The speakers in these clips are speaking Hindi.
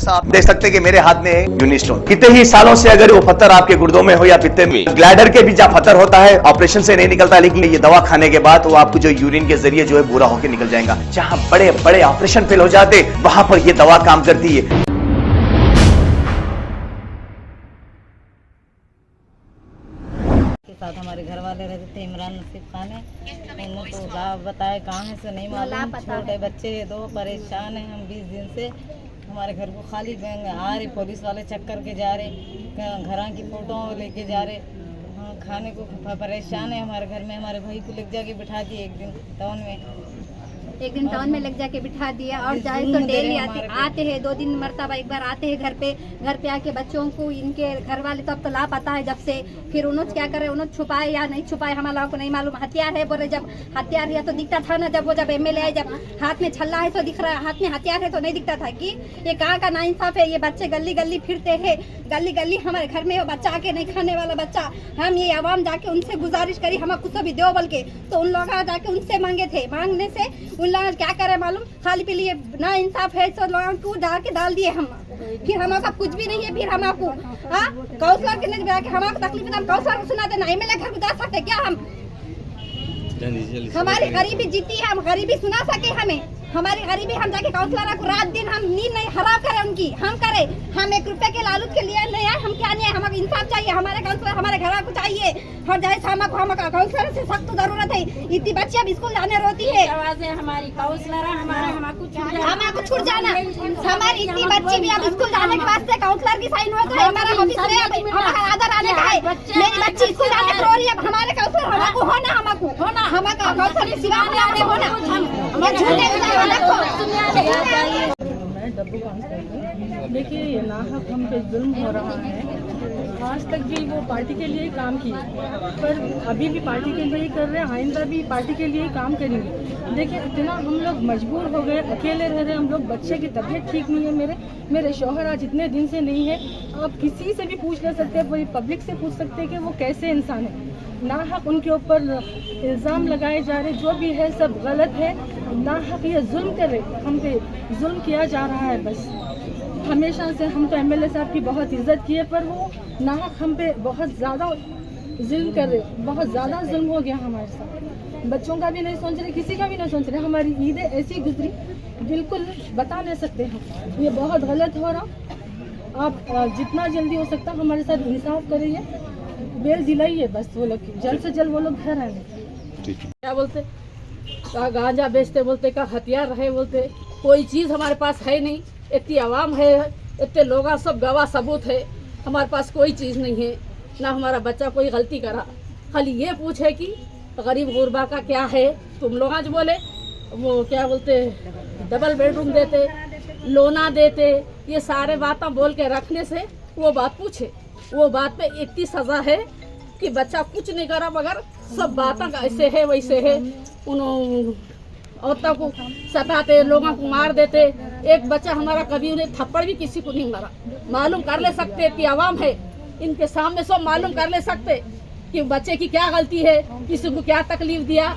आप देख सकते हैं कि मेरे हाथ में यूनिस्टोन, कितने ही सालों से अगर वो पत्थर आपके गुर्दों में हो या पित्ते में, ग्लैडर के भी जहाँ पत्थर होता है ऑपरेशन से नहीं निकलता, लेकिन ये दवा खाने के बाद वो आपको जो यूरिन के जरिए जो है बुरा होकर निकल जाएगा। जहाँ बड़े बड़े ऑपरेशन फेल हो जाते वहां पर ये दवा काम करती है। साथ हमारे घर वाले रहते थे, इमरान नसीब खान है। उन्होंने तो लाभ बताया कहाँ है से नहीं मालूम। छोटे बच्चे दो परेशान हैं हम 20 दिन से। हमारे घर को खाली आ रहे पुलिस वाले चेक करके जा रहे, घर की फोटो लेके जा रहे। हाँ, खाने को परेशान है हमारे घर में। हमारे भाई को लेके जाके बिठा दिए एक दिन टाउन में लग जाके बिठा दिया। और जाए तो डेली आते हैं 2 दिन मरतबा एक बार आते हैं घर पे आके बच्चों को इनके घर वाले तो अब तो लापता है जब से। फिर उन्होंने क्या करे, उन्होंने छुपाए या नहीं छुपाए हम लोगों को नहीं मालूम। हथियार है बोले, जब हथियार है तो दिखता था ना, जब एमएलए है, जब हाथ में छल्ला है तो दिख रहा है, हाथ में हथियार है तो नहीं दिखता था। कि ये कहाँ का नाइंसाफ है। ये बच्चे गली गली फिरते हैं, गली गली हमारे घर में बच्चा आके नहीं खाने वाला बच्चा। हम ये आवाम जाके उनसे गुजारिश करी हम कुछ भी दो बोल के, तो उन लोग जाके उनसे मांगे थे। मांगने से उन लोग क्या करे मालूम, खाली पे लिए ना इंसाफ है तो लोगों को जाके डाल दिए हम। फिर हमारा कुछ भी नहीं है। फिर हमको काउंसलर के नहीं जाके हमारा तकलीफ है, हम काउंसलर को सुना देना। एमएलए घर को जा सकते क्या हम? हमारी गरीबी जीती है, हम गरीबी सुना सके हमें। हमारी गरीबी हम जाके काउंसलर को रात दिन हम नींद नहीं हराम करें उनकी, हम करें। हम 1 रुपए के लालच के लिए नहीं आए, हम क्या नहीं है। हमें इंसाफ चाहिए, हमारे काउंसलर हमारे घर को चाहिए। और जैसे हमको काउंसलर से सख्त जरूरत है। इतनी बच्ची अब स्कूल जाने रोती है। हमारी काउंसलर हमको छूट जाना। हमारी इतनी बच्ची भी अब स्कूल जाने के वास्ते काउंसलर की साइन हो तो हमारा ऑफिस में हमारा आधार आने का है। मेरी बच्ची स्कूल जाने रो रही है, हमारे काउंसलर हमको होना हमारा काउंसलर सिवा में होना। मैं डब्बू काउंसलर। देखिए ये नाहक हम पे जुल्म हो रहा है। आज तक भी वो पार्टी के लिए ही काम किए, पर अभी भी पार्टी के लिए ही कर रहे हैं, आइंदा भी पार्टी के लिए ही काम करेंगे। देखिए इतना हम लोग मजबूर हो गए, अकेले रह रहे हम लोग। बच्चे की तबीयत ठीक नहीं है, मेरे शौहर आज इतने दिन से नहीं है। आप किसी से भी पूछ ले सकते हैं, पूरी पब्लिक से पूछ सकते हैं कि वो कैसे इंसान है। नाहक उनके ऊपर इल्ज़ाम लगाए जा रहे, जो भी है सब गलत है। नाहक ये जुल्म कर रहे, हम पे जुल्म किया जा रहा है। बस हमेशा से हम तो एमएलए साहब की बहुत इज्जत की है, पर वो नाहक हम पे बहुत ज़्यादा जुल्म कर रहे, बहुत ज़्यादा जुल्म हो गया हमारे साथ। बच्चों का भी नहीं सोच रहे, किसी का भी नहीं सोच रहे। हमारी ईदें ऐसी गुजरी बिल्कुल बता नहीं सकते हम। ये बहुत गलत हो रहा। आप जितना जल्दी हो सकता हमारे साथ इंसाफ करिए, बेल दिलाइए। बस वो लोग जल्द से जल्द वो लोग घर आएंगे। क्या बोलते, गांजा बेचते बोलते, का हथियार रहे बोलते, कोई चीज़ हमारे पास है नहीं। इतनी आवाम है, इतने लोग सब गवाह सबूत है, हमारे पास कोई चीज़ नहीं है। ना हमारा बच्चा कोई गलती करा, खाली ये पूछे कि गरीब गुरबा का क्या है। तुम लोग आज बोले वो क्या बोलते, डबल बेडरूम देते, लोना देते, ये सारे बातें बोल के रखने से वो बात पूछे। वो बात पे इतनी सज़ा है कि बच्चा कुछ नहीं करा, मगर सब बातें ऐसे है वैसे है। उन्होंने औरतों को सताते, लोगों को मार देते। एक बच्चा हमारा कभी उन्हें थप्पड़ भी किसी को नहीं मारा। मालूम कर ले सकते कि आवाम है, इनके सामने सब मालूम कर ले सकते कि बच्चे की क्या गलती है, किसी को क्या तकलीफ दिया,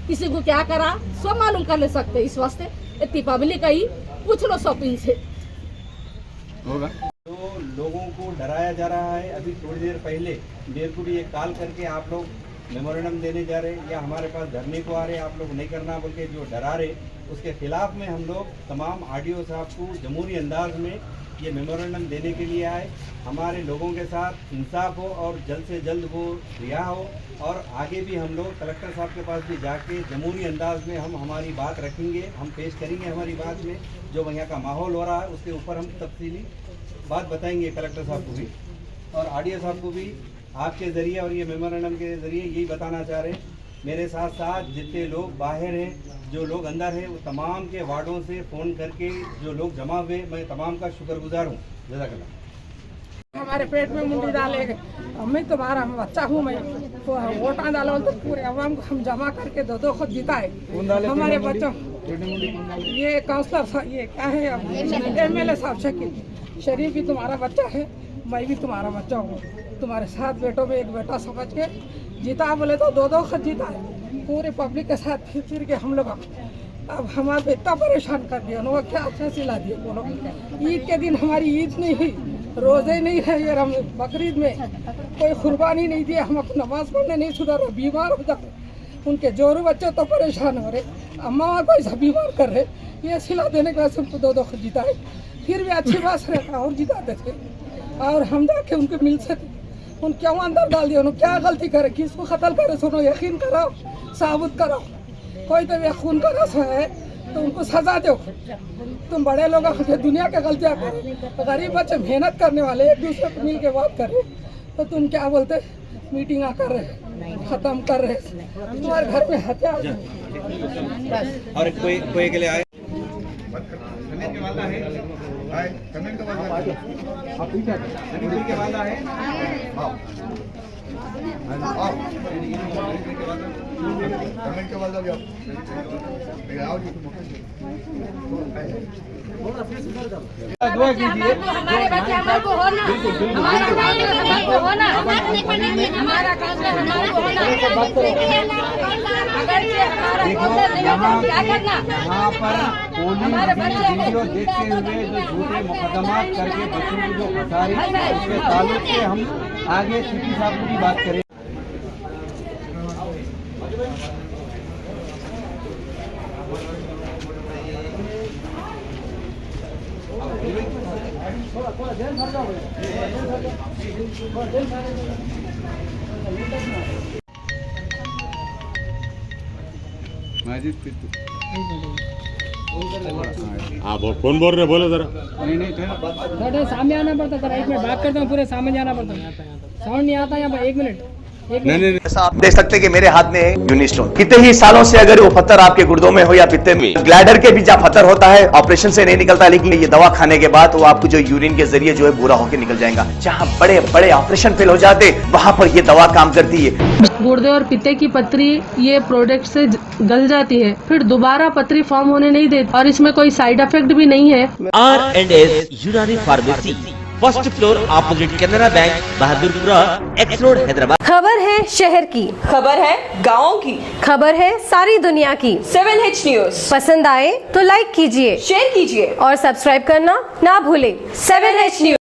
किसी को क्या करा, सब मालूम कर ले सकते। इस वास्ते इतनी पब्लिक आई, पूछ लो सब इनसे। तो लोगों को डराया जा रहा है। अभी थोड़ी देर पहले मेरे को भी एक कॉल करके आप लोग मेमोरेंडम देने जा रहे हैं या हमारे पास धरने को आ रहे हैं, आप लोग नहीं करना बोल के जो डरा रहे, उसके खिलाफ में हम लोग तमाम आरडीओ साहब को जमहूरी अंदाज में ये मेमोरेंडम देने के लिए आए। हमारे लोगों के साथ इंसाफ हो और जल्द से जल्द वो रिहा हो। और आगे भी हम लोग कलेक्टर साहब के पास भी जाके जमहूरी अंदाज में हम हमारी बात रखेंगे, हम पेश करेंगे हमारी बात में। जो यहाँ का माहौल हो रहा है उसके ऊपर हम तफसीली बात बताएंगे कलेक्टर साहब को भी और आरडीओ साहब को भी। आपके ज़रिए और ये मेमोरेंडम के ज़रिए यही बताना चाह रहे हैं, मेरे साथ साथ जितने लोग बाहर हैं, जो लोग अंदर हैं, वो तमाम के वार्डों से फ़ोन करके जो लोग जमा हुए, मैं तमाम का शुक्रगुजार हूँ। जज़ाकल्लाह। हमारे पेट में मुंडी डाले, मैं तुम्हारा बच्चा हूँ, मैं वोटा डालो तो पूरे अवाम को हम जमा करके 2-2 खुद जिताए हमारे बच्चों। ये काउंसलर ये क्या है, एमएलए साहब शकील शरीफ भी तुम्हारा बच्चा है, मैं भी तुम्हारा बच्चा हूँ। तुम्हारे साथ बेटों में एक बेटा समझ के जीता, बोले तो 2-2 खत जीता है पूरे पब्लिक के साथ। फिर के हम लोग अब हमारे इतना परेशान कर दिया ना, क्या फैसला दिए बोलो। ईद के दिन हमारी ईद नहीं हुई, रोजे नहीं है, ये हम बकरीद में कोई कुर्बानी नहीं दिया, हमको नमाज पढ़ने नहीं सुधार, बीमार हो जाते। उनके जोरू बच्चे तो परेशान हो रहे, अम्मा को ऐसा बीमार कर रहे। ये सिला देने के बाद सबको 2-2 जिताए, फिर भी अच्छी बात रखा और जिताते थे। और हम जाके उनको मिल सके, उन क्यों अंदर डाल दिया, उन्होंने क्या गलती करे, किसको कत्ल करे, सुनो यकीन कराओ, साबुत कराओ। कोई तो ये खून का रस है तो उनको सजा दो। तुम बड़े लोग दुनिया की गलतियाँ करो, गरीब बच्चे मेहनत करने वाले एक दूसरे को मिल के बात करे तो तुम क्या बोलते, मीटिंग कर रहे, खत्म कर रहे, तुम्हारे घर में हथियार। और कोई के लिए आए दुआ कीजिए, हमारे बच्चे हमारे को होना, हमारा काम को होना, हमारा काम को होना। अगर ये हमारा काम क्या करना, यहाँ पर पुलिस वीडियो देखते हुए जो झूठे मुकदमा करके बच्चों को जो फंसाई, उसके ताल्लुक से हम आगे सीपी साहब की बात करें। आप कौन बोल रहे, बोलो जरा। थोड़ा सामने आना पड़ता था, 1 मिनट बात करता हूँ, पूरे सामने जाना पड़ता, साउंड नहीं आता यहाँ पर। 1 मिनट। ऐसा आप देख सकते हैं कि मेरे हाथ में यूनिस्टोन, कितने ही सालों से अगर वो पत्थर आपके गुर्दों में हो या पित्ते में, ग्लैडर के भी जहाँ पत्थर होता है ऑपरेशन से नहीं निकलता, लेकिन ये दवा खाने के बाद वो आपको जो यूरिन के जरिए जो है पूरा होकर निकल जाएगा। जहाँ बड़े बड़े ऑपरेशन फेल हो जाते वहां पर ये दवा काम करती है। गुर्दे और पित्ते की पथरी ये प्रोडक्ट से गल जाती है, फिर दोबारा पथरी फॉर्म होने नहीं देती और इसमें कोई साइड इफेक्ट भी नहीं है। R&S यूनानी pharmacy, first floor opposite Canara bank, Bahadurpura, x road, Hyderabad. खबर है शहर की, खबर है गाँव की, खबर है सारी दुनिया की। 7H न्यूज पसंद आए तो लाइक कीजिए, शेयर कीजिए और सब्सक्राइब करना ना भूले। 7H news.